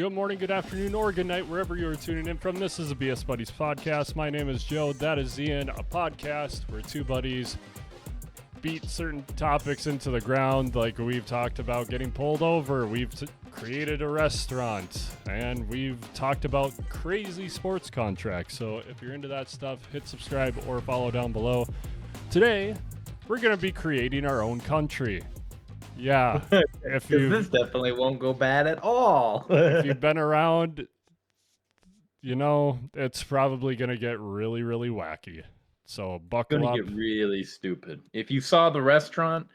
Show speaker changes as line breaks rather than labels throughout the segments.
Good morning, good afternoon, or good night, wherever you are tuning in from. This is a BS Buddies podcast. My name is Joe. That is Ian, a podcast where two buddies beat certain topics into the ground, like we've talked about getting pulled over. We've created a restaurant, and we've talked about crazy sports contracts. So if you're into that stuff, hit subscribe or follow down below. Today, we're going to be creating our own country. Yeah, if
this definitely won't go bad at all.
if you've been around, you know, it's probably going to get really, really wacky. So buckle up.
It's gonna get really stupid. If you saw the restaurant,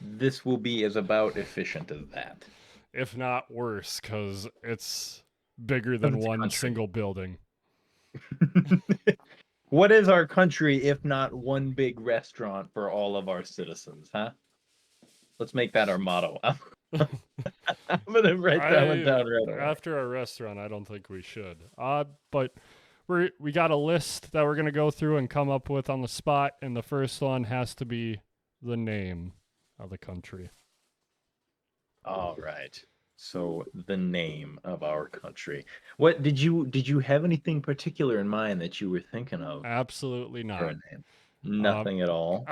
this will be as about efficient as that.
If not worse, because it's bigger than
It's a
one
country.
single building.
What is our country if not one big restaurant for all of our citizens, huh? Let's make that our motto. I'm gonna write that one down right away.
After our restaurant, I don't think we should. But we got a list that we're gonna go through and come up with on the spot, and the first one has to be the name of the country.
All right. So the name of our country. What did you have anything particular in mind that you were thinking of
Absolutely
for
not.
a name? Nothing at all.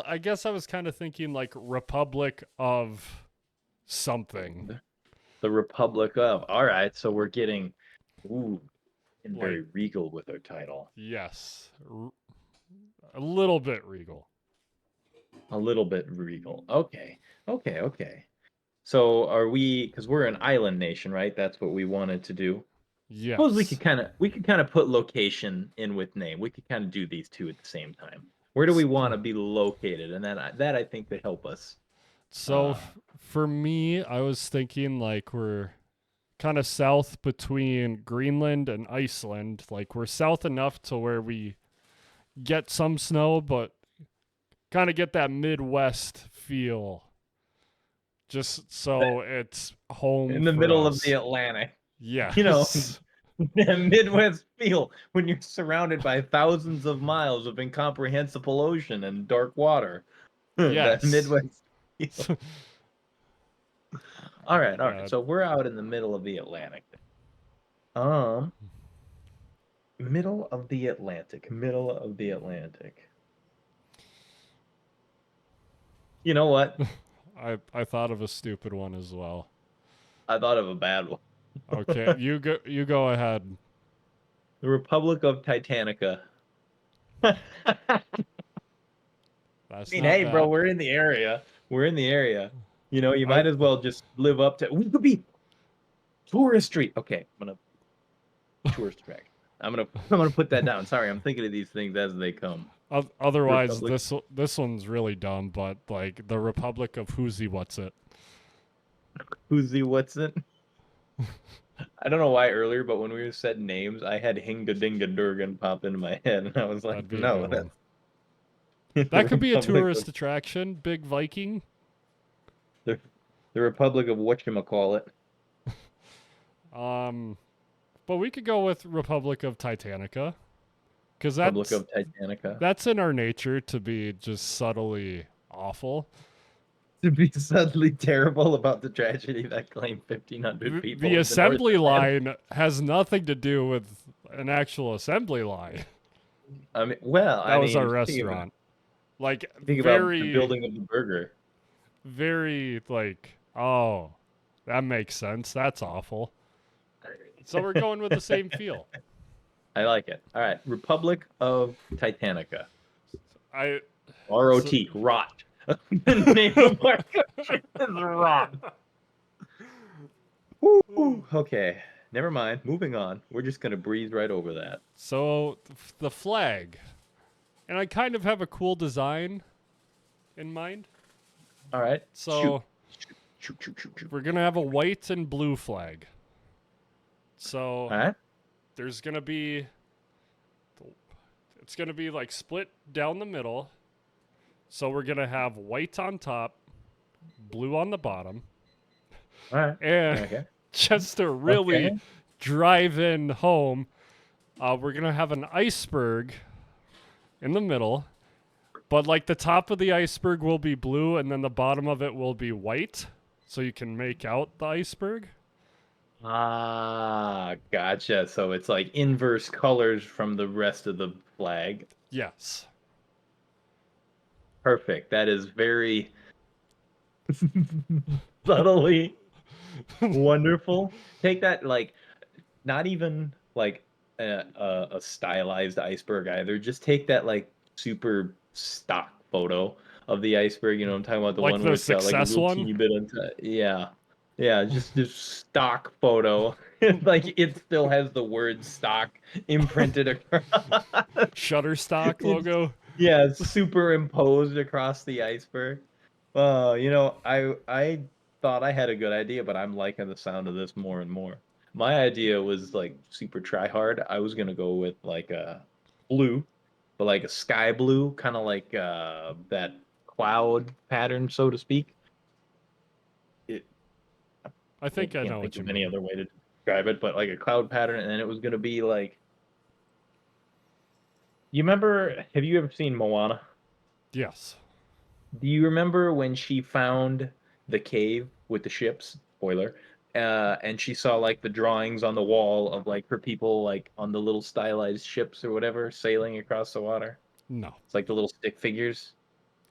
I guess I was kind of thinking like Republic of something.
The Republic of. All right, so we're getting very
Like-
regal with our title.
Yes. A little bit regal.
A little bit regal. Okay. So are we, because we're an island nation, right? That's what we wanted to do.
Yes.
Suppose we could kind of put location in with name. We could kind of do these two at the same time. Where do we want to be located? And that I think could help us.
So for me, I was thinking like we're kind of south between Greenland and Iceland. Like we're south enough to where we get some snow, but kind of get that Midwest feel. Just so it's home
In the
for
middle
us.
of the Atlantic.
Yeah.
You know, that Midwest feel when you're surrounded by thousands of miles of incomprehensible ocean and dark water.
Yes.
That Midwest feel. All right.
God.
So we're out in the middle of the Atlantic. Middle of the Atlantic. You know what?
I thought of a stupid one as well.
I thought of a bad one.
Okay, you go ahead.
The Republic of Titanica.
That's
I mean,
not
hey, bro,
bad.
we're in the area. You know, you might as well just live up to. We could be tourist street. Okay, I'm gonna tourist track. I'm gonna put that down. Sorry, I'm thinking of these things as they come.
Otherwise,
Republic.
this one's really dumb. But like the Republic of Who's What's It?
Who's the what's it? I don't know why earlier, but when we said names, I had Hinga Dinga Durgan pop into my head, and I was like,
That'd be a
no,
good one.
that's
That could be a
Republic of-
tourist attraction. Big Viking.
The Republic of whatchamacallit.
But we could go with Republic of Titanica, because
Republic of Titanica.
that's in our nature to be just subtly awful.
To be suddenly terrible about the tragedy that claimed 1,500 people.
The
in
assembly
North Atlantic.
line has nothing to do with an actual assembly line.
I mean, well,
That was our restaurant. Like
Think about the
very,
building of the burger.
very like, oh, that makes sense. That's awful. So we're going with the same feel.
I like it. All right, Republic of Titanica.
I
ROT, rot. The name of our country is rot. Woo. Okay, never mind. Moving on. We're just gonna breeze right over that.
so the flag, and I kind of have a cool design in mind.
All right.
So
Shoot.
we're gonna have a white and blue flag. So
All right.
there's gonna be, it's gonna be like split down the middle. So we're gonna have white on top, blue on the bottom,
All right.
and
Okay.
just to really
Okay.
drive in home, we're gonna have an iceberg in the middle, but like the top of the iceberg will be blue, and then the bottom of it will be white, so you can make out the iceberg.
Ah, gotcha. So it's like inverse colors from the rest of the flag.
Yes.
Perfect. That is very subtly wonderful. Take that like not even like a stylized iceberg either. Just take that like super stock photo of the iceberg. You know, I'm talking about the
Like
one where
the
it's got like a
success
little
one?
teeny bit on top. Yeah, yeah, just stock photo. Like it still has the word stock imprinted across.
Shutterstock
It's
logo?
yeah, superimposed across the iceberg. I thought I had a good idea, but I'm liking the sound of this more and more. My idea was like super try hard. I was gonna go with like a blue, but like a sky blue, kind of like that cloud pattern, so to speak. It,
I think I
can't
know
think
what you
of any
mean.
other way to describe it, but like a cloud pattern, and then it was gonna be like. You remember? Have you ever seen Moana?
Yes.
Do you remember when she found the cave with the ships? Spoiler. And she saw like the drawings on the wall of like her people like on the little stylized ships or whatever sailing across the water.
No.
It's like the little stick figures.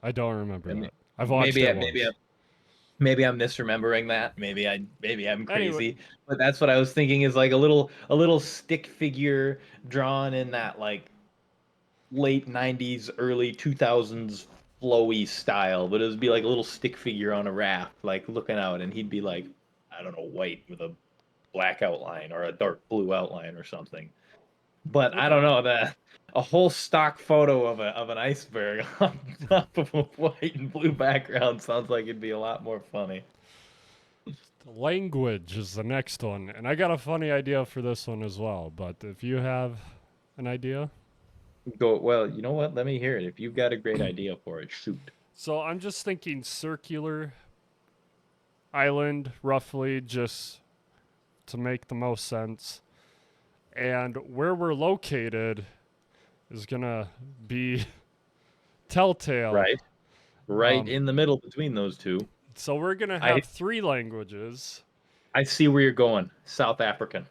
I don't remember
And
that. I've watched
maybe
it
maybe
once.
maybe I'm misremembering that. Maybe I'm
Anyway,
crazy. But that's what I was thinking is like a little stick figure drawn in that like late 90s, early 2000s flowy style, but it would be like a little stick figure on a raft, like looking out, and he'd be like, I don't know, white with a black outline or a dark blue outline or something. But I
okay.
don't know that a whole stock photo of an iceberg on top of a white and blue background sounds like it'd be a lot more funny.
Language is the next one. And I got a funny idea for this one as well. But if you have an idea.
Go well, you know what? Let me hear it. If you've got a great idea for it, shoot.
So I'm just thinking circular island, roughly, just to make the most sense. And where we're located is going to be Telltale.
Right, right
Um,
in the middle between those two.
so we're going to
I
have three languages.
I see where you're going. South African.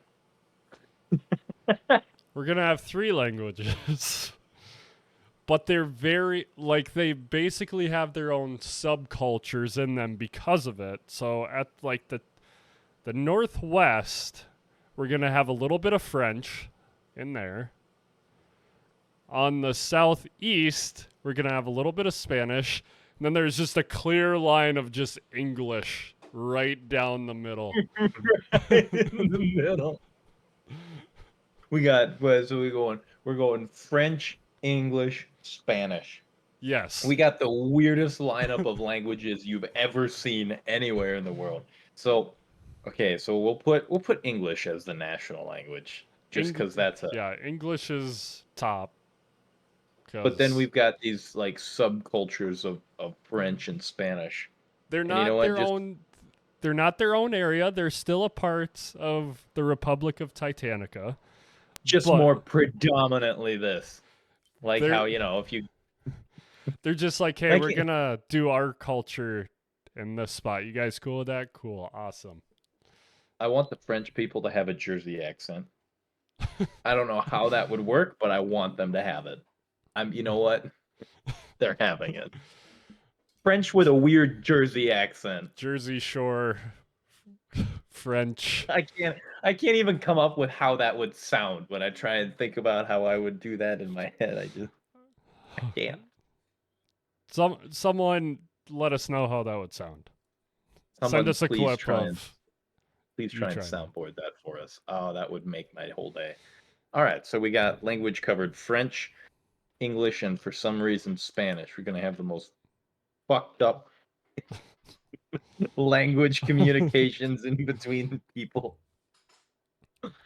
We're going to have three languages. But they're very, like, they basically have their own subcultures in them because of it. So at, like, the Northwest, we're going to have a little bit of French in there. On the Southeast, we're going to have a little bit of Spanish. And then there's just a clear line of just English right down the middle.
Right in the middle. We got so we're going French, English, Spanish.
Yes.
We got the weirdest lineup of languages you've ever seen anywhere in the world. So, okay, so we'll put English as the national language just
Eng-
because that's a.
yeah, English is top.
But then
Because
we've got these like subcultures of French and Spanish.
they're
And you know
not
what?
their
Just
own. They're not their own area. They're still a part of the Republic of Titanica,
just
but
more predominantly this. Like
they're
how, if you
they're just like, hey,
like
we're gonna do our culture in this spot. You guys cool with that? Cool, awesome.
I want the French people to have a Jersey accent. I don't know how that would work, but I want them to have it. You know what? They're having it. French with a weird Jersey accent.
Jersey Shore French.
I can't even come up with how that would sound when I try and think about how I would do that in my head. I can't.
Someone let us know how that would sound. Send
Someone
us a
please
clip
try and
of
please
you
try and
trying that.
soundboard that for us. Oh, that would make my whole day. All right, so we got language covered: French, English, and for some reason Spanish. We're gonna have the most fucked up language communications in between people.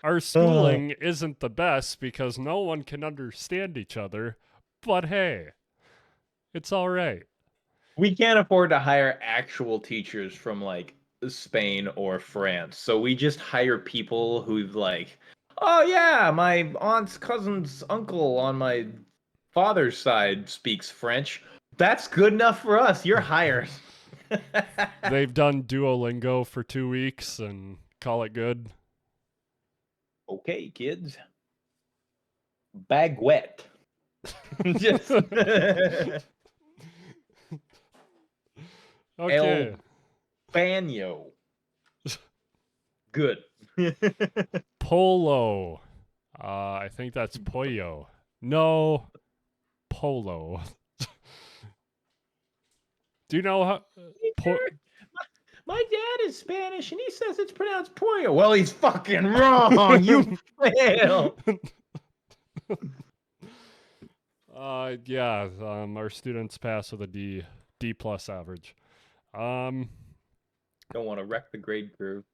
Our
Uh,
schooling isn't the best because no one can understand each other, but hey, it's all right.
we can't afford to hire actual teachers from like Spain or France. So we just hire people who've like, oh yeah, my aunt's cousin's uncle on my father's side speaks French. That's good enough for us. You're hired.
They've done Duolingo for 2 weeks and call it good.
Okay, kids. Baguette. Just
Okay.
El Baño. Good.
Polo. I think that's pollo. No, polo. Do you know how?
My dad is Spanish and he says it's pronounced pollo. Well, he's fucking wrong. You fail.
Yeah. Our students pass with a D plus average.
Don't want to wreck the grade curve.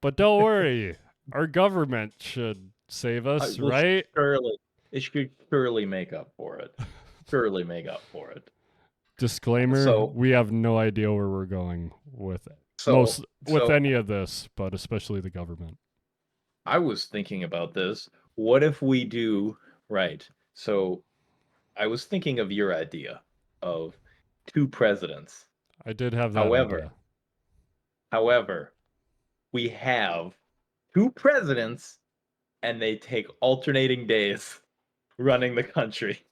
But don't worry, our government should save us,
Well,
right?
surely, it should surely make up for it. Surely make up for it.
Disclaimer:
So-
we have no idea where we're going with it.
So,
With any of this, but especially the government.
I was thinking about this. What if we do right? So I was thinking of your idea of 2 presidents.
I did have that
However,
idea.
However, we have 2 presidents and they take alternating days running the country.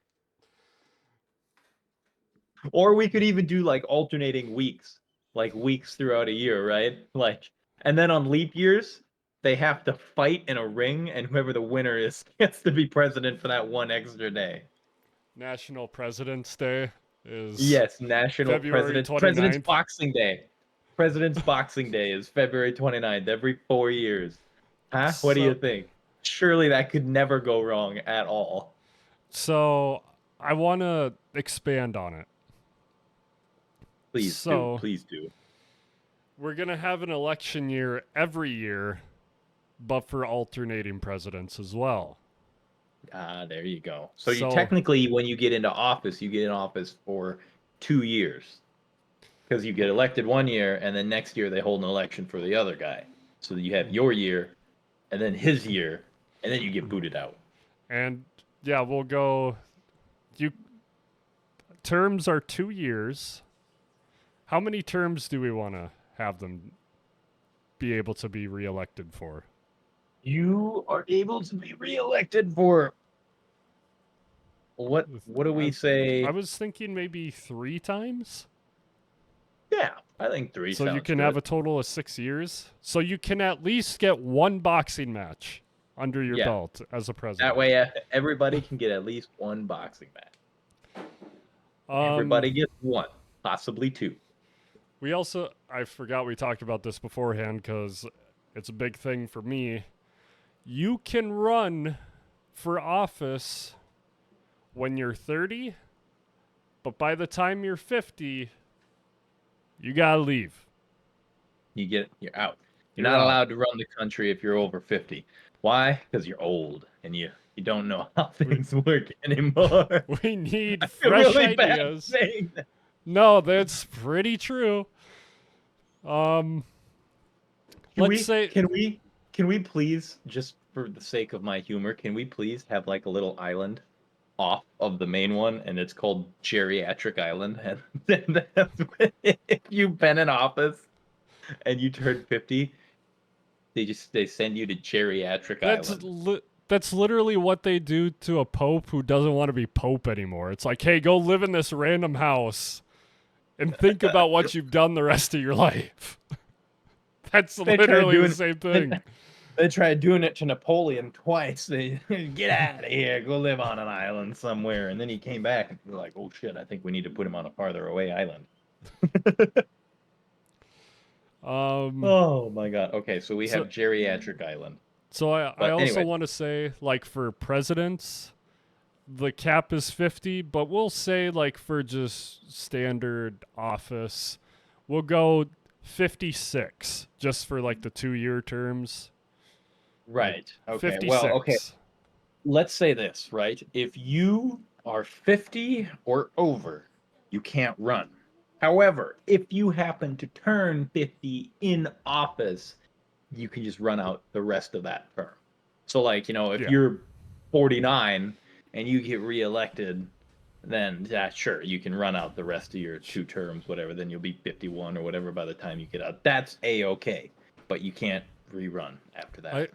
Or we could even do like alternating weeks, like weeks throughout a year, right? Like, and then on leap years, they have to fight in a ring, and whoever the winner is gets to be president for that one extra day.
National President's Day is
Yes, National
February
President's
29th.
Boxing Day. President's Boxing Day is February 29th every 4 years. Huh? What do you think? Surely that could never go wrong at all.
So I want to expand on it.
Please do.
We're going to have an election year every year, but for alternating presidents as well.
Ah, there you go. So you
So-
technically, when you get into office, you get in office for 2 years. Because you get elected 1 year, and then next year they hold an election for the other guy. So you have your year, and then his year, and then you get booted out.
And yeah, we'll go. Terms are 2 years. How many terms do we want to have them be able to be reelected for?
You are able to be reelected for what do we say?
I was thinking maybe 3 times.
Yeah, I think 3
So
sounds
you can
good.
have a total of 6 years. So you can at least get 1 boxing match under your
Yeah.
belt as a president.
That way everybody can get at least 1 boxing match. Everybody gets 1, possibly 2.
We also, I forgot we talked about this beforehand because it's a big thing for me. You can run for office when you're 30, but by the time you're 50, you gotta leave.
You're out. You're
You're
not
out.
allowed to run the country if you're over 50. Why? Because you're old and you don't know how things work anymore.
We need
I feel
fresh
really bad
ideas.
saying that.
No, that's pretty true.
Can we please, just for the sake of my humor, can we please have like a little island off of the main one, and it's called Geriatric Island? And that's if you've been in office and you turn 50, they send you to Geriatric Island.
That's literally what they do to a pope who doesn't want to be pope anymore. It's like, hey, go live in this random house and think about what you've done the rest of your life. That's literally the same thing.
They tried doing it to Napoleon twice. They get out of here, go live on an island somewhere, and then he came back and they're like, "Oh shit, I think we need to put him on a farther away island." Oh my god. Okay, so we have Geriatric Island.
So I also
anyway.
want to say, like, for presidents, the cap is 50, but we'll say, like, for just standard office, we'll go 56 just for, like, the 2-year terms.
Right. Okay.
56.
Well, okay. Let's say this, right? If you are 50 or over, you can't run. However, if you happen to turn 50 in office, you can just run out the rest of that term. So, like, if you're 49 and you get reelected, then sure, you can run out the rest of your 2 terms, whatever. Then you'll be 51 or whatever by the time you get out. That's A-okay. But you can't rerun after that.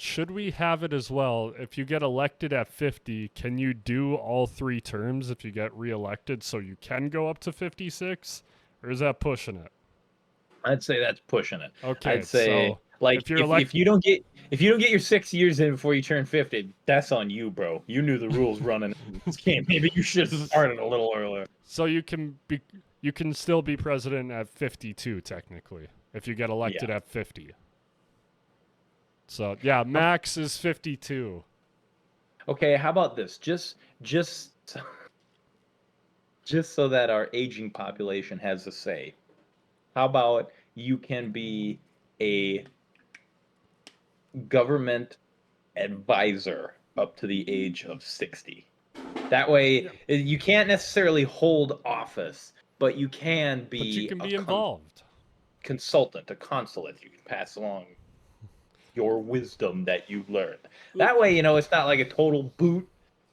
should we have it as well? If you get elected at 50, can you do all 3 terms if you get reelected so you can go up to 56? Or is that pushing it?
I'd say that's pushing it.
Okay,
I'd say
so
like
if you're
if you don't get your 6 years in before you turn 50, that's on you, bro. You knew the rules running this game. Maybe you should have started a little earlier.
so you can still be president at 52 technically if you get elected
Yeah.
at 50. So, yeah, max is 52.
Okay, how about this? Just just so that our aging population has a say. How about you can be a government advisor up to the age of 60? That way,
Yeah,
you can't necessarily hold office, but you can
but you
be
can
a
be involved.
consultant, a consulate. You can pass along your wisdom that you've learned. That way, it's not like a total boot,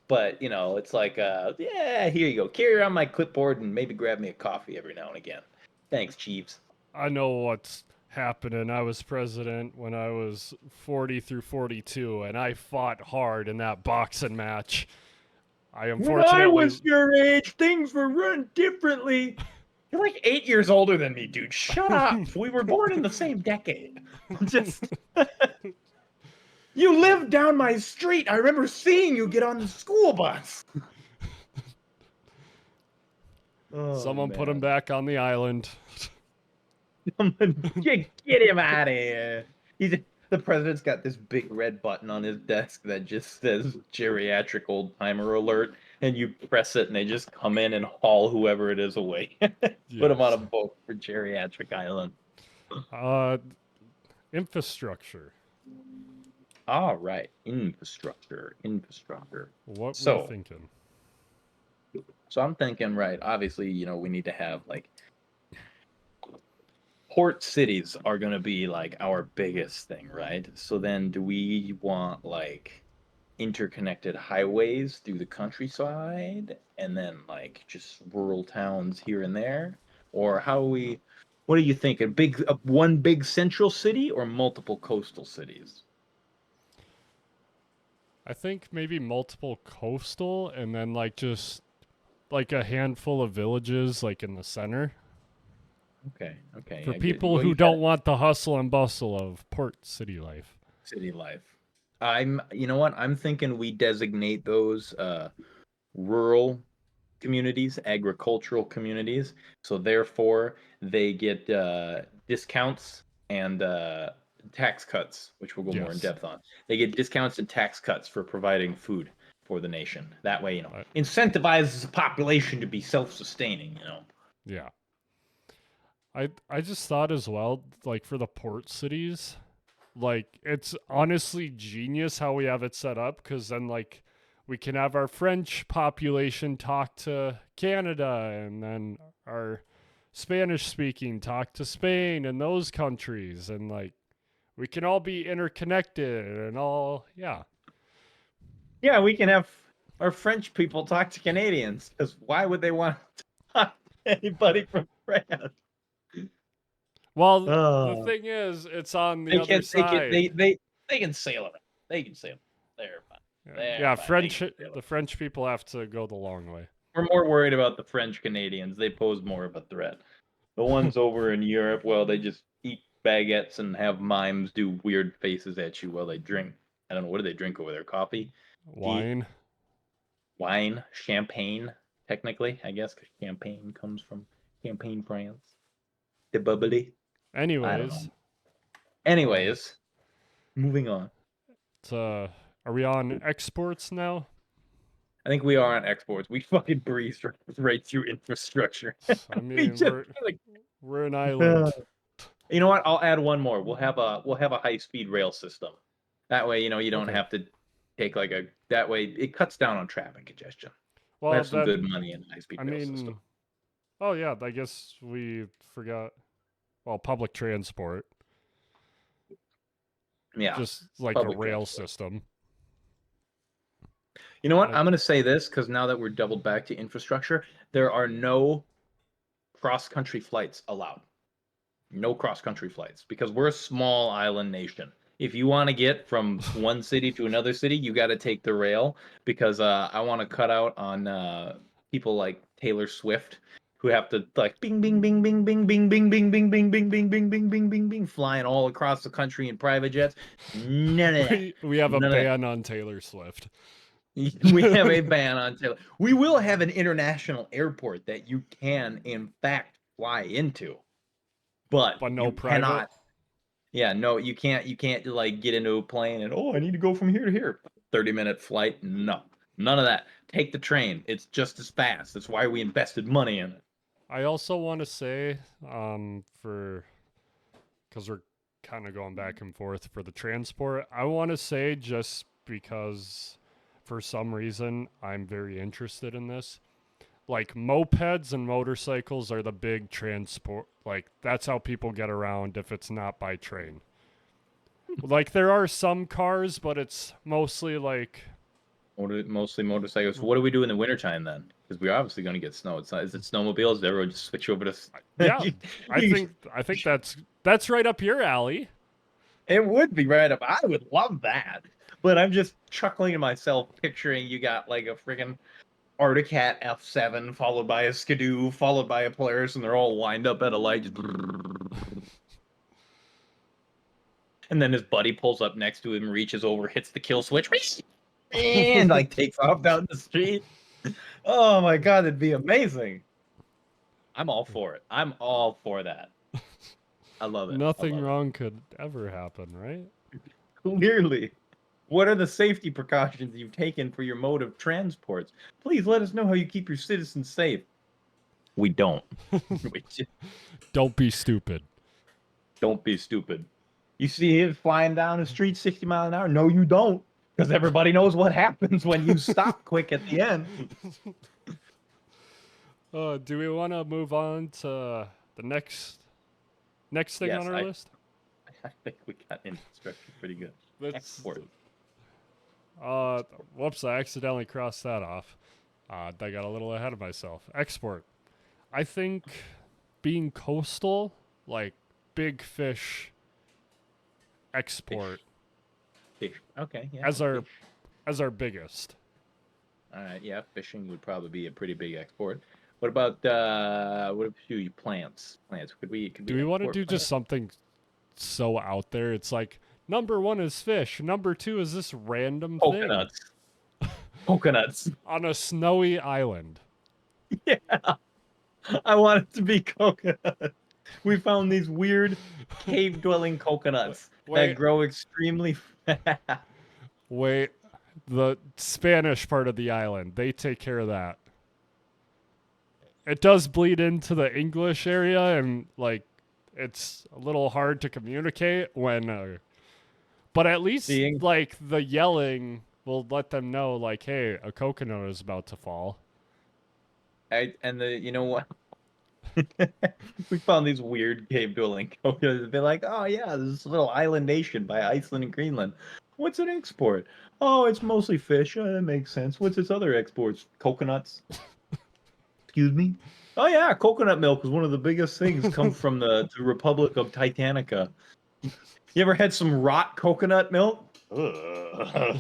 but it's like, yeah, here you go. Carry around my clipboard and maybe grab me a coffee every now and again. Thanks, Chiefs.
I know what's happening. I was president when I was 40 through 42, and I fought hard in that boxing match. I
When I
unfortunately.
was your age, things were run differently. You're like 8 years older than me, dude. Shut up. We were born in the same decade. Just you lived down my street. I remember seeing you get on the school bus. Oh,
Someone put him
man.
back on the island.
Get him out of here. The president's got this big red button on his desk that just says geriatric old timer alert, and you press it and they just come in and haul whoever it is away. Put him on a
Yes.
boat for geriatric island.
Uh, infrastructure.
All right, infrastructure.
What we
So,
thinking?
so I'm thinking, right, obviously, we need to have like port cities are going to be like our biggest thing, right? So then do we want like interconnected highways through the countryside and then like just rural towns here and there? Or what do you think? One big central city or multiple coastal cities?
I think maybe multiple coastal and then like just like a handful of villages like in the center
Okay,
for
I get you.
people
Well,
who
you got
don't want the hustle and bustle of port city life.
city life. You know what? I'm thinking we designate those rural communities, agricultural communities. So therefore, they get discounts and tax cuts, which we'll go more in
Yes.
depth on. They get discounts and tax cuts for providing food for the nation. That way,
I,
incentivizes the population to be self-sustaining.
yeah. I just thought as well, like for the port cities, like it's honestly genius how we have it set up because then like we can have our French population talk to Canada and then our Spanish speaking talk to Spain and those countries and like we can all be interconnected and all yeah.
Yeah, we can have our French people talk to Canadians because why would they want to talk to anybody from France?
Well, the
Oh.
thing is, it's on the
They
other
can they can
side.
they can sail around. They can sail. They're fine.
Yeah,
They're
yeah,
fine. They
French.
can sail
The
around.
French people have to go the long way.
We're more worried about the French Canadians. They pose more of a threat. The ones over in Europe, well, they just eat baguettes and have mimes do weird faces at you while they drink. I don't know, what do they drink over there? Coffee, tea,
Wine.
wine, champagne. Technically, I guess, 'cause champagne comes from Champagne, France. The bubbly. I don't
Anyways,
know. Anyways, moving on.
it's, are we on exports now?
I think we are on exports. We fucking breezed right through infrastructure.
I
we
mean,
just like,
we're an
uh,
island.
you know what? I'll add one more. We'll have a high speed rail system. That way, you don't
Okay.
have to take like a. That way, it cuts down on traffic congestion. We'll
Well,
have some good
then,
money in the high speed
I
rail system.
mean, oh yeah, I guess we forgot. Well, public transport,
Yeah,
just like a
public
rail
transport.
system.
You know what?
I,
I'm gonna say this because now that we're doubled back to infrastructure, there are no cross country flights allowed. No cross country flights because we're a small island nation. If you want to get from one city to another city, you got to take the rail because I want to cut out on people like Taylor Swift who have to like bing bing bing bing bing bing bing bing bing bing bing bing bing bing bing bing bing flying all across the country in private jets. None of that.
We have a
None of that.
ban on Taylor Swift.
We have a ban on Taylor. We will have an international airport that you can, in fact, fly into, but
But no
you
private.
cannot. Yeah, no, you can't. You can't like get into a plane and I need to go from here to here. 30-minute flight. No, none of that. Take the train. It's just as fast. That's why we invested money in it.
I also want to say, because we're kind of going back and forth for the transport, I want to say just because for some reason I'm very interested in this. Like mopeds and motorcycles are the big transport. Like that's how people get around if it's not by train. Like there are some cars, but it's mostly like
Mostly motorcycles. What do we do in the wintertime then? Because we're obviously going to get snow. It's not, is it snowmobiles? Does everyone just switch over to?
yeah.
You-
I
you-
think that's right up your alley.
It would be right up. I would love that. But I'm just chuckling to myself, picturing you got like a friggin' Arctic Cat F7, followed by a Skidoo, followed by a Polaris, and they're all lined up at a light. Just and then his buddy pulls up next to him, reaches over, hits the kill switch, and like takes off down the street. Oh my god, it'd be amazing. I'm all for it. I'm all for that. I love it. I
Nothing
love
wrong could ever happen, right?
it. Clearly. What are the safety precautions you've taken for your mode of transports? Please let us know how you keep your citizens safe. We don't. We just
Don't be stupid.
don't be stupid. You see it flying down the street 60 miles an hour? No, you don't. Because everybody knows what happens when you stop quick at the end.
Do we want to move on to the next thing
Yes,
on our list?
I think we got infrastructure pretty good.
Let's.
Export.
Whoops! I accidentally crossed that off. I got a little ahead of myself. Export. I think being coastal, like big fish export
Fish. Okay, yeah.
as our
fish.
as our biggest.
All right, yeah, fishing would probably be a pretty big export. What about what if you plants? Plants. Could we
Do we want to
export
do
plants?
just something so out there? It's like number one is fish. Number two is this random
Coconuts? Coconuts.
thing on a snowy island.
Yeah. I want it to be coconuts. We found these weird cave dwelling coconuts
Wait.
that grow extremely fast.
Wait, the Spanish part of the island, they take care of that. It does bleed into the English area, and like it's a little hard to communicate when. But at least like the yelling will let them know, like, hey, a coconut is about to fall.
And you know what? We found these weird cave dwelling coconuts. They're like, oh yeah, this little island nation by Iceland and Greenland. What's an export? Oh, it's mostly fish. That makes sense. What's its other exports? Coconuts. Excuse me. Oh yeah, coconut milk is one of the biggest things. Come from the Republic of Titanica. You ever had some rot coconut milk? Ugh.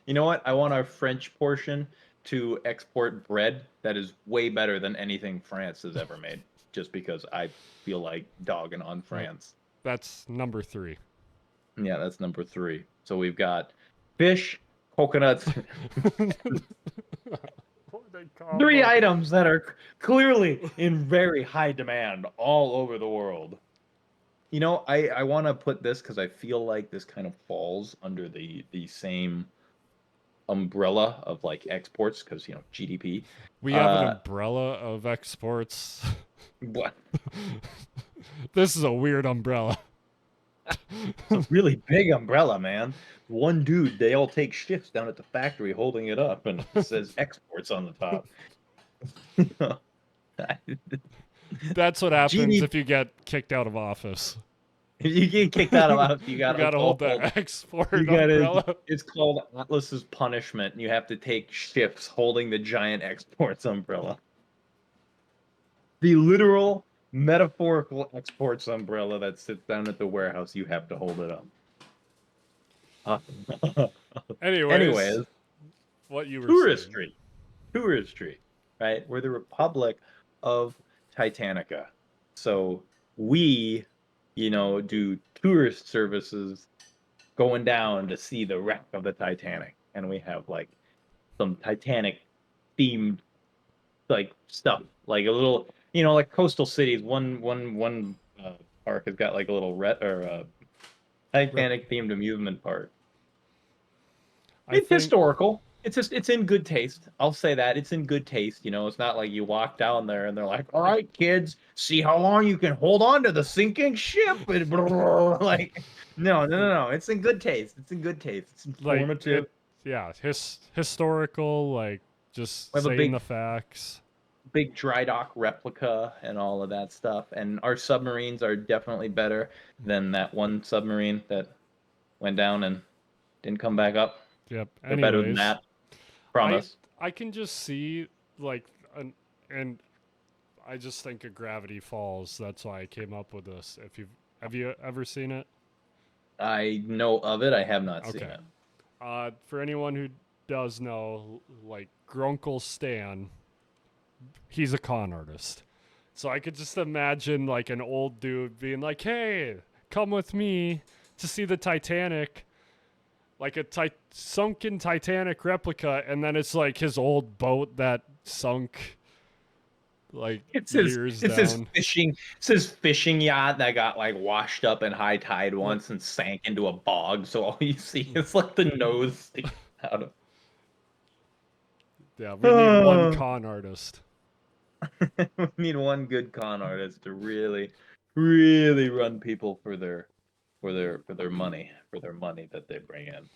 You know what? I want our French portion to export bread that is way better than anything France has ever made. Just because I feel like dogging on France.
That's number 3.
Yeah, that's number 3. So we've got fish, coconuts, 3 items that are clearly in very high demand all over the world. You know, I want to put this because I feel like this kind of falls under the same umbrella of like exports because you know GDP.
We have an umbrella of exports.
What?
This is a weird umbrella.
It's a really big umbrella, man. One dude, they all take shifts down at the factory holding it up, and it says exports on the top.
That's what happens
GD
if you get kicked out of office.
If you get kicked out of office, you
You
gotta
gotta hold
hold-
that export
You gotta,
umbrella.
it's called Atlas's punishment. You have to take shifts holding the giant exports umbrella. The literal metaphorical exports umbrella that sits down at the warehouse. You have to hold it up.
Anyways,
Anyways,
what you were saying.
touristry, right? We're the Republic of Titanica. So we, do tourist services going down to see the wreck of the Titanic. And we have like some Titanic themed like stuff, like a little, like coastal cities. One park has got like a little Titanic themed amusement park. It's historical. It's just it's in good taste. I'll say that it's in good taste. It's not like you walk down there and they're like, "All right, kids, see how long you can hold on to the sinking ship." And like, no. It's in good taste. It's in good taste. It's informative.
Historical, like just
We have a
saying the facts.
big dry dock replica and all of that stuff. And our submarines are definitely better than that one submarine that went down and didn't come back up.
Yep.
They're better than
Anyways,
that. Promise.
I can just see like and I just think of Gravity Falls. That's why I came up with this. Have you ever seen it?
I know of it. I have not seen
Okay.
it.
For anyone who does know, like Grunkle Stan, he's a con artist. So I could just imagine like an old dude being like, "Hey, come with me to see the Titanic." Like a sunken Titanic replica, and then it's like his old boat that sunk like years down.
It's his fishing yacht that got like washed up in high tide once and sank into a bog. So all you see is like the nose sticking out of.
Yeah, we need one con artist.
We need one good con artist to really, really run people for their money that they bring in.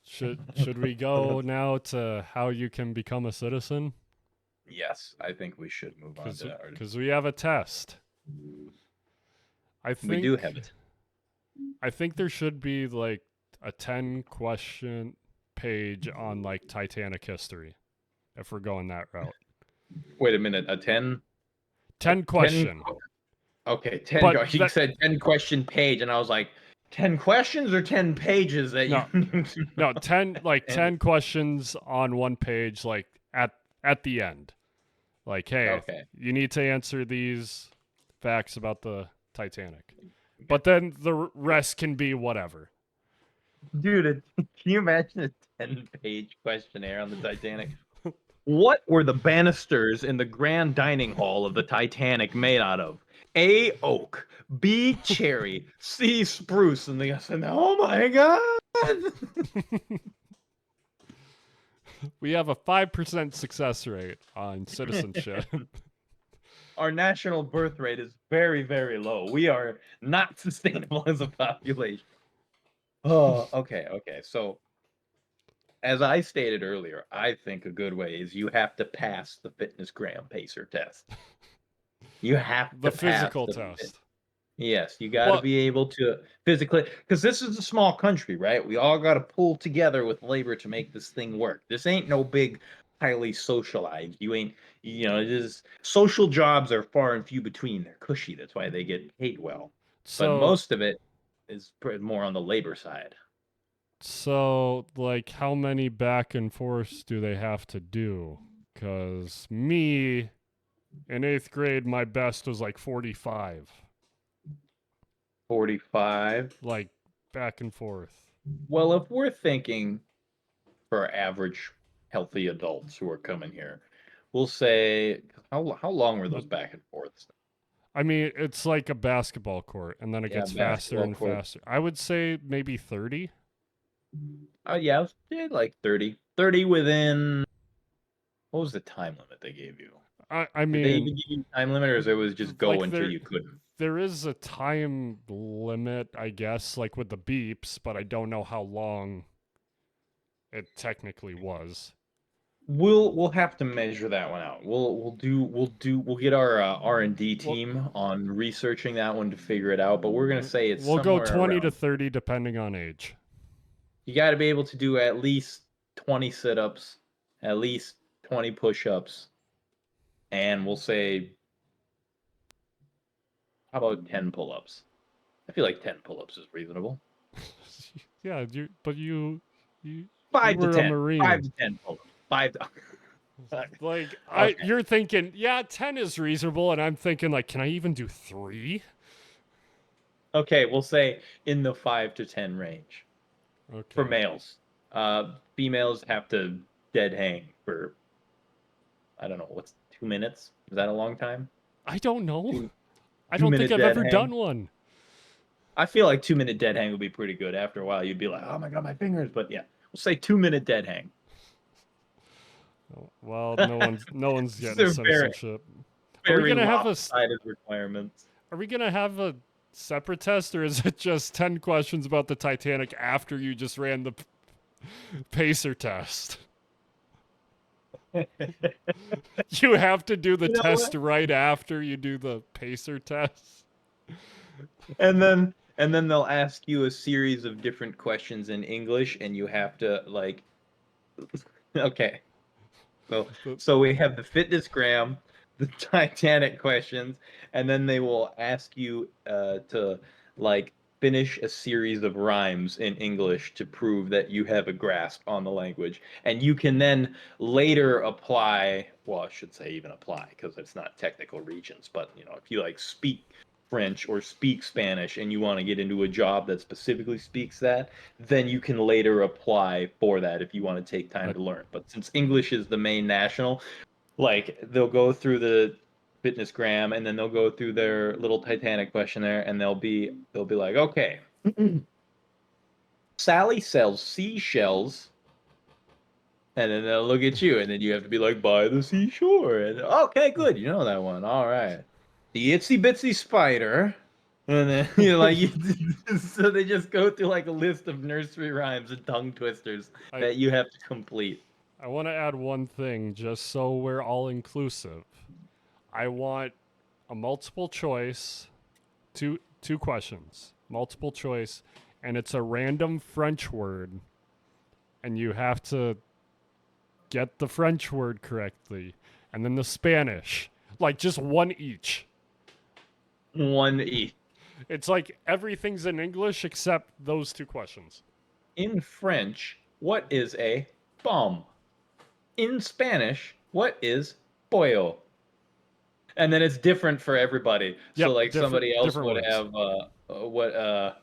Should we go now to how you can become a citizen?
Yes, I think we should move on to that.
Because we have a test.
We do have it.
I think there should be like a 10-question page on like Titanic history, if we're going that route.
Wait a minute, a 10
question.
Okay, 10. You said 10-question page, and I was like, 10 questions or 10 pages that you?
No, 10 questions on one page, like at the end. Like, hey, you need to answer these facts about the Titanic. Okay. But then the rest can be whatever.
Dude, can you imagine a 10-page questionnaire on the Titanic? What were the banisters in the grand dining hall of the Titanic made out of? A, oak. B, cherry. C, spruce. And they said, "Oh my God."
We have a 5% success rate on citizenship.
Our national birth rate is very, very low. We are not sustainable as a population. Oh, okay. So, as I stated earlier, I think a good way is you have to pass the fitness gram pacer test. You have to pass the
physical test.
Yes, you got to be able to physically, because this is a small country, right? We all got to pull together with labor to make this thing work. This ain't no big, highly socialized. Just social jobs are far and few between. They're cushy. That's why they get paid well. But most of it is more on the labor side.
So, like, how many back and forths do they have to do? Because me, in 8th grade, my best was like 45.
45?
Like, back and forth.
Well, if we're thinking for average healthy adults who are coming here, we'll say, how long were those back and forths?
I mean, it's like a basketball court, and then it gets faster and faster. I would say maybe 30.
Yeah, like 30. 30 within. What was the time limit they gave you?
I mean,
did they even give you a time limit, or it was just go until you couldn't?
There is a time limit, I guess, like with the beeps, but I don't know how long it technically was.
We'll have to measure that one out. We'll get our R&D team on researching that one to figure it out. But we're gonna say it's
we'll go 20 to 30 depending on age.
You got to be able to do at least 20 sit-ups, at least 20 push-ups, and we'll say How about 10 pull-ups? I feel like 10 pull-ups is reasonable.
Yeah, you
5 to
were a
10. 5
Marine.
to 10 pull-ups. 5 to...
Like
Okay.
you're thinking, yeah, 10 is reasonable, and I'm thinking like, can I even do 3?
Okay, we'll say in the 5 to 10 range for
Okay.
males. Females have to dead hang for, I don't know, what's 2 minutes? Is that a long time?
I don't know.
Two
I
two
don't think
minute
I've
dead
ever done
hang.
one.
I feel like 2 minute dead hang would be pretty good. After a while, you'd be like, oh my god, my fingers. But yeah, we'll say 2 minute dead hang.
Oh, well, no one's
These
getting
are very,
censorship. Are we
very
gonna have
lopsided requirements.
are we gonna have a separate test, or is it just 10 questions about the Titanic after you just ran the pacer test? You have to do the
You know
test
what?
right after you do the pacer test.
And then they'll ask you a series of different questions in English, and you have to like, okay. So
The-
so we have the fitness gram, the Titanic questions, and then they will ask you to like finish a series of rhymes in English to prove that you have a grasp on the language. And you can then later apply, well, I should say even apply because it's not technical regions, but if you like speak French or speak Spanish and you want to get into a job that specifically speaks that, then you can later apply for that if you want to take time
I,
to learn. But since English is the main national, like they'll go through the fitness gram and then they'll go through their little Titanic questionnaire and they'll be like, okay, Sally sells seashells, and then they'll look at you and then you have to be like, by the seashore. And okay, good, you know that one. All right. The itsy bitsy spider. And then so they just go through like a list of nursery rhymes and tongue twisters
I,
that you have to complete.
I want to add one thing just so we're all inclusive. I want a multiple choice, two questions, multiple choice, and it's a random French word, and you have to get the French word correctly, and then the Spanish, like just one each.
One E.
It's like everything's in English except those two questions.
In French, what is a bomb? In Spanish, what is pollo? And then it's different for everybody. So
Yep,
like somebody else
different
would
words.
have what I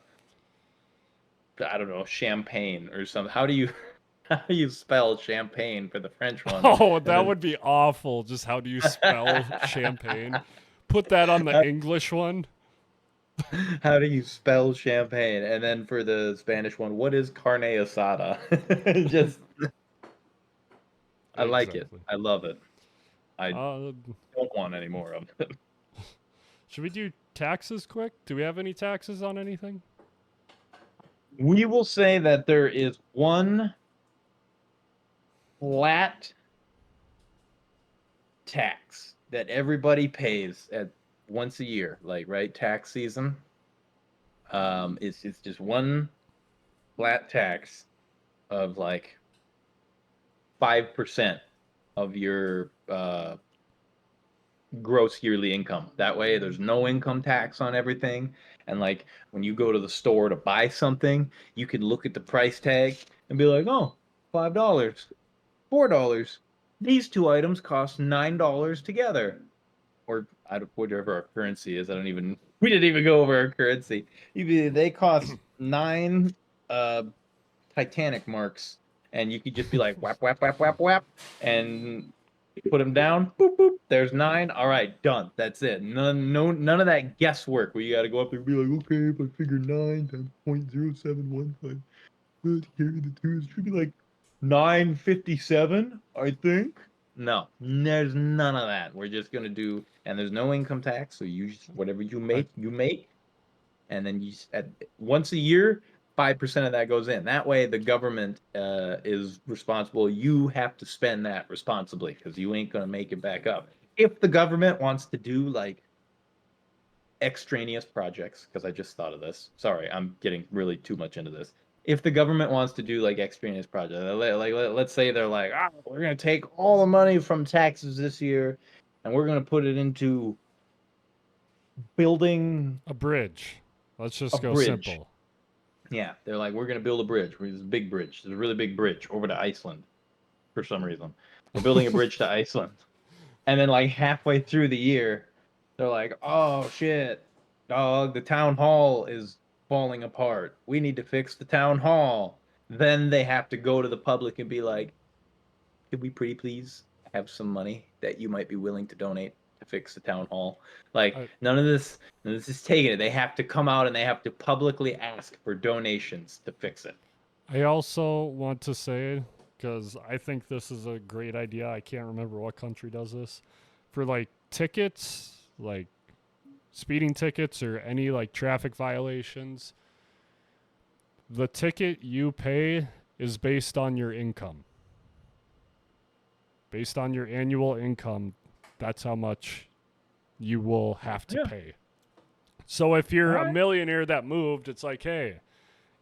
don't know, champagne or something. How do you how do you spell champagne for the French one?
Oh,
And
that
then
would be awful. Just how do you spell champagne? Put that on the English one.
how do you spell champagne? And then for the Spanish one, what is carne asada? Just I like it.
Exactly.
I love it. I
Uh,
don't want any more of it.
should we do taxes quick? Do we have any taxes on anything?
We will say that there is one flat tax that everybody pays at once a year, like right tax season. It's just one flat tax of like 5% of your gross yearly income. That way, there's no income tax on everything. And like when you go to the store to buy something, you can look at the price tag and be like, oh, $5, $4. These two items cost $9 together. Or whatever our currency is. I don't even. We didn't even go over our currency. They cost 9 uh, Titanic marks, and you could just be like whap whap whap whap whap, and put them down. Boop boop. There's 9. All right, done. That's it. None of that guesswork where you got to go up there and be like, okay, if I figure 9 times 0.0715, here the two should be like 957, I think. No, there's none of that. We're just gonna do, and there's no income tax, so you just whatever
I,
you make, and then once a year, 5% of that goes in. That way, the government is responsible. You have to spend that responsibly because you ain't gonna make it back up. If the government wants to do like extraneous projects, because I just thought of this. Sorry, I'm getting really too much into this. If the government wants to do like extraneous projects, let's say they're like, we're gonna take all the money from taxes this year, and we're gonna put it into building
A bridge. Let's
a
just go
bridge.
simple.
Yeah, they're like, we're gonna build a bridge. There's a big bridge. There's a really big bridge over to Iceland for some reason. We're building a bridge to Iceland. And then like halfway through the year, they're like, "Oh shit, dog, the town hall is falling apart. We need to fix the town hall." Then they have to go to the public and be like, "Could we pretty please have some money that you might be willing to donate to fix the town hall?" Like
I,
none of this is taking it. They have to come out and they have to publicly ask for donations to fix it.
I also want to say, because I think this is a great idea. I can't remember what country does this. For like tickets, like speeding tickets or any like traffic violations, the ticket you pay is based on your income. Based on your annual income, that's how much you will have to
Yeah.
pay. So if you're a
Alright.
millionaire that moved, it's like, hey,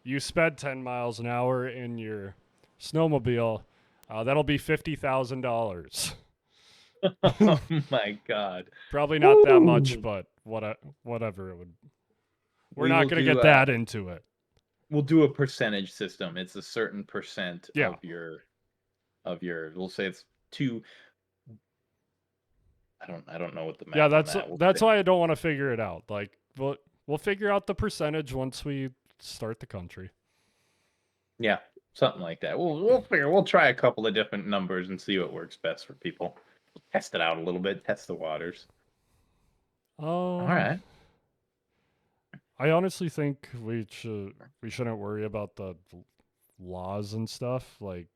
you sped 10 miles an hour in your snowmobile, that'll be $50,000.
Oh my god.
Probably not that
Woo!
much, but whatever it would. We're
We
not
will
going to
do
get that into it.
we'll do a percentage system. It's a certain percent
Yeah.
of your we'll say it's two. I don't know what the math
Yeah,
on
that's
that. We'll
that's
say-
why I don't want to figure it out. Like, we'll figure out the percentage once we start the country.
yeah, something like that. We'll try a couple of different numbers and see what works best for people. Test it out a little bit, test the waters. All right.
I honestly think we shouldn't worry about the laws and stuff. Like,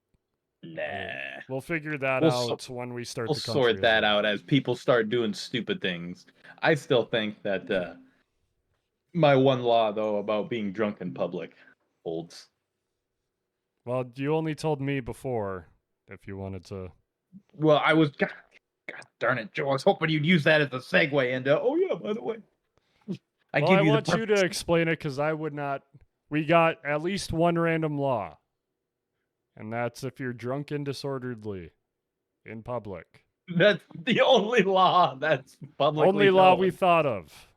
Nah.
we'll figure that
We'll so-
out when we start
We'll
the country.
sort
as
that
well.
out as people start doing stupid things. I still think that my one law though about being drunk in public holds.
Well, you only told me before if you wanted to.
Well, God darn it, Joe. I was hoping you'd use that as a segue into, oh, yeah, by the way. I
Well,
give
I
you
want
the
you to explain it because I would not. We got at least one random law, and that's if you're drunk and disorderly in public.
That's the only law that's publicly
Only law
known.
we thought of.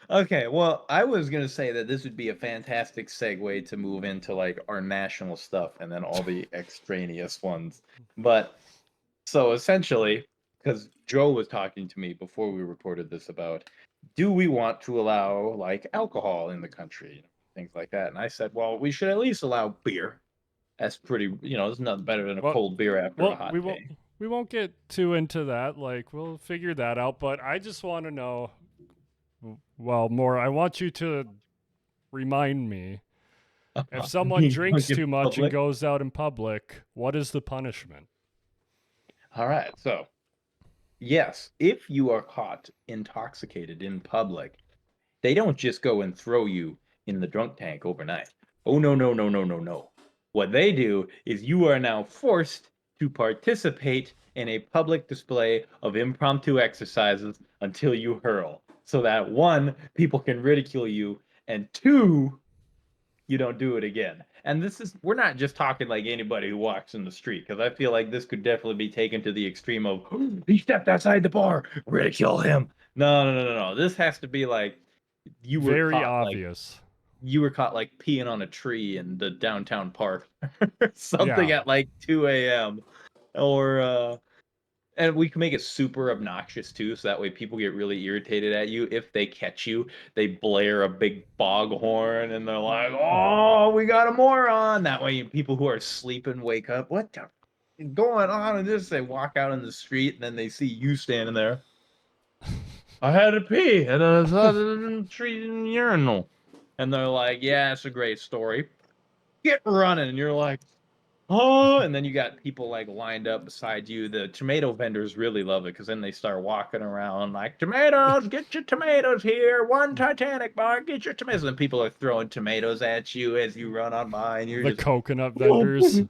Okay, well, I was gonna say that this would be a fantastic segue to move into like our national stuff and then all the extraneous ones. But so essentially, because Joe was talking to me before we recorded this about, do we want to allow like alcohol in the country, things like that? And I said, well, we should at least allow beer. That's pretty, there's nothing better than a
Well-
cold beer after a
Well,
hot day.
we won't get too into that. Like, we'll figure that out. But I just want to know. Well, more. I want you to remind me if someone
Being
drinks
drunk in
too much
public.
and goes out in public, what is the punishment?
All right, so yes, if you are caught intoxicated in public, they don't just go and throw you in the drunk tank overnight. Oh, no, no, no, no, no, no. What they do is you are now forced to participate in a public display of impromptu exercises until you hurl. So that one, people can ridicule you, and two, you don't do it again. And we're not just talking like anybody who walks in the street, because I feel like this could definitely be taken to the extreme of, he stepped outside the bar, ridicule him. No, no, no, no, no. This has to be like, you were
Very
caught,
obvious.
you were caught like peeing on a tree in the downtown park, something
Yeah.
at like 2 a.m. Or and we can make it super obnoxious too, so that way people get really irritated at you. If they catch you, they blare a big foghorn and they're like, "Oh, we got a moron!" That way, people who are sleeping wake up. What the is going on? And this, they walk out in the street and then they see you standing there. I had to pee and I was in the tree in the urinal, and they're like, "Yeah, it's a great story. Get running!" And you're like, oh, and then you got people like lined up beside you. The tomato vendors really love it because then they start walking around like, tomatoes, get your tomatoes here. One Titanic bar, get your tomatoes. And people are throwing tomatoes at you as you run on by, and you're
The
just,
coconut vendors.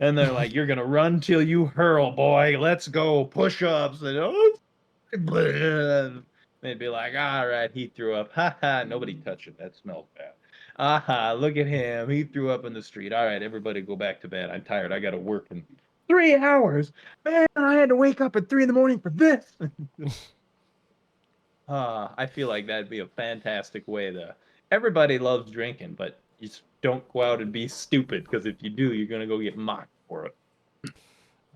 and they're like, you're gonna run till you hurl, boy. Let's go, push-ups, and they'd be like, all right, he threw up. Ha ha, nobody touch it. That smells bad. Aha, look at him. He threw up in the street. All right, everybody go back to bed. I'm tired. I got to work in 3 hours. Man, I had to wake up at 3 in the morning for this. I feel like that'd be a fantastic way to. Everybody loves drinking, but you just don't go out and be stupid because if you do, you're gonna go get mocked for it.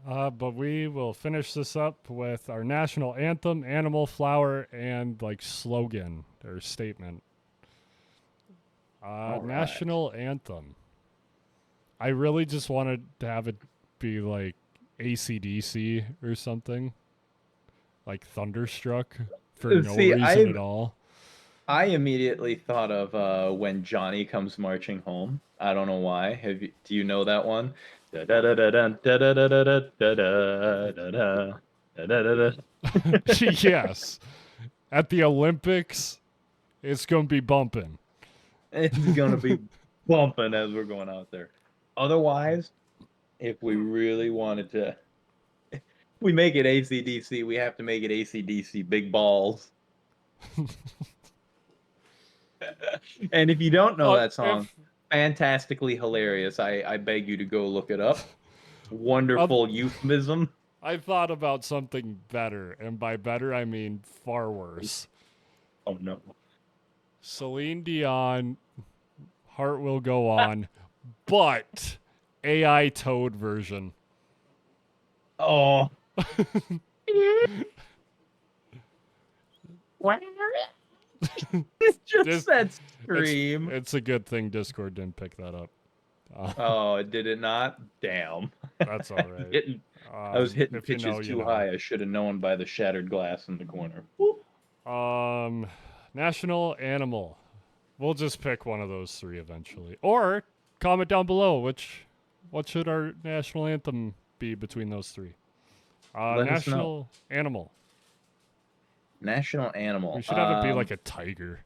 But we will finish this up with our national anthem, animal, flower, and like slogan or statement.
All right.
National anthem. I really just wanted to have it be like ACDC or something, like Thunderstruck for no
See,
reason at all.
I immediately thought of when Johnny comes marching home. I don't know why. Do you know that one? Da da da da da da da da da da da da da da da.
Yes. At the Olympics, it's going to be bumping.
It's gonna be bumping as we're going out there. Otherwise, if we really wanted to, we make it ACDC. We have to make it ACDC Big Balls. And if you don't know that song,
If,
fantastically hilarious. I beg you to go look it up. Wonderful euphemism.
I thought about something better, and by better, I mean far worse.
Oh no.
Celine Dion, Heart Will Go On, but AI Toad version.
Oh. It's just
This-
that scream.
It's a good thing Discord didn't pick that up.
Oh, did it not? Damn.
That's all right.
I was hitting
if you
pitches
know, you
too
know.
high. I should have known by the shattered glass in the corner.
National animal. We'll just pick one of those three eventually. Or comment down below what should our national anthem be between those three.
Let us know.
National animal.
National animal.
We should have it be like a tiger.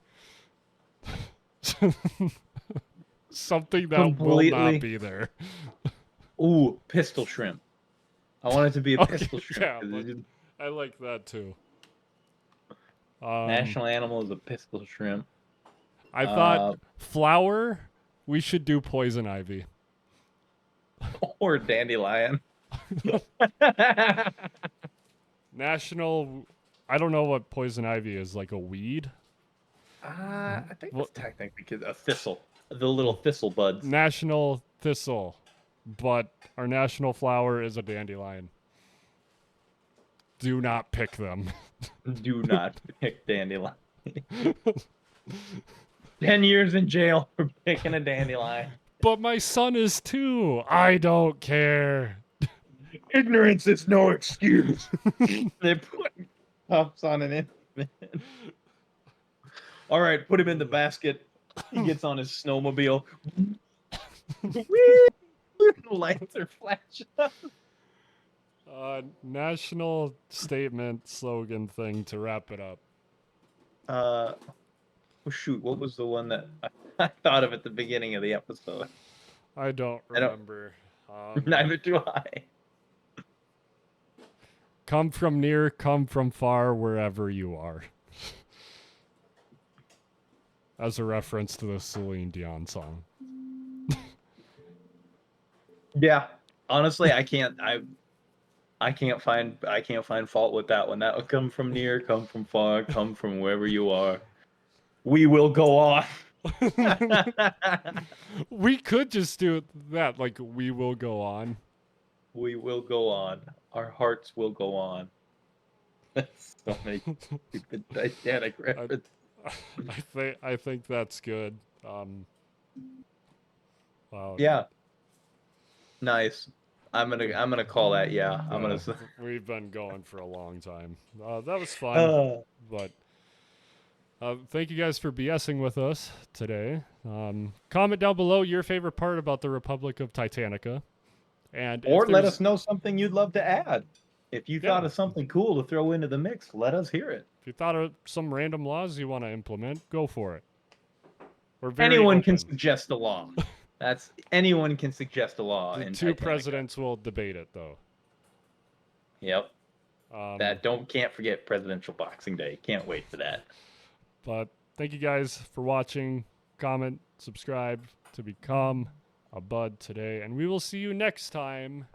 Something that will
Completely-
not be there.
Ooh, pistol shrimp. I want it to be a
Okay,
pistol shrimp.
yeah,
'cause
but-
it's just-
I like that too.
national animal is a pistol shrimp.
I thought flower, we should do poison ivy.
Or dandelion.
National, I don't know what poison ivy is, like a weed?
I think
Well-
it's technically a thistle. The little thistle buds.
National thistle, but our national flower is a dandelion. Do not pick them.
Do not pick dandelion. 10 years in jail for picking a dandelion.
But my son is too. I don't care.
Ignorance is no excuse. They're putting cuffs on an infant. All right, put him in the basket. He gets on his snowmobile. Whee! Lights are flashing.
National statement slogan thing to wrap it up.
Oh shoot, what was the one that I thought of at the beginning of the episode?
I don't
I don't-
remember.
Neither do I.
Come from near, come from far, wherever you are. As a reference to the Celine Dion song.
Yeah, honestly, I can't find fault with that one. That would come from near, come from far, come from wherever you are. We will go on.
We could just do that, like we will go on.
We will go on. Our hearts will go on. That's so many stupid Titanic references.
I think that's good. Wow.
Yeah. Nice. I'm gonna call that. Yeah. I'm gonna.
We've been going for a long time. That was fun, but thank you guys for BSing with us today. Comment down below your favorite part about the Republic of Titanica, and
Or
if
let
there's-
us know something you'd love to add. If you thought
Yeah.
of something cool to throw into the mix, let us hear it.
If you thought of some random laws you want to implement, go for it. We're very
Anyone can
open.
suggest a law. Anyone can suggest a law.
The
in
two
Titanica.
presidents will debate it, though.
Yep.
Um,
Can't forget Presidential Boxing Day. Can't wait for that.
But thank you guys for watching. Comment, subscribe to become a bud today, and we will see you next time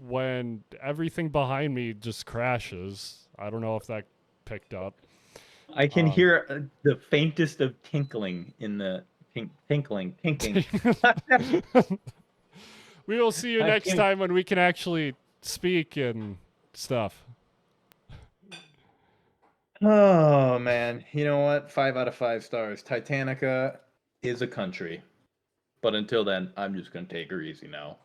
when everything behind me just crashes. I don't know if that picked up.
I can hear the faintest of tinkling in the tinkling.
We will see you next time when we can actually speak and stuff.
Oh man, you know what? 5 out of 5 stars. Titanica is a country, but until then, I'm just gonna take her easy now.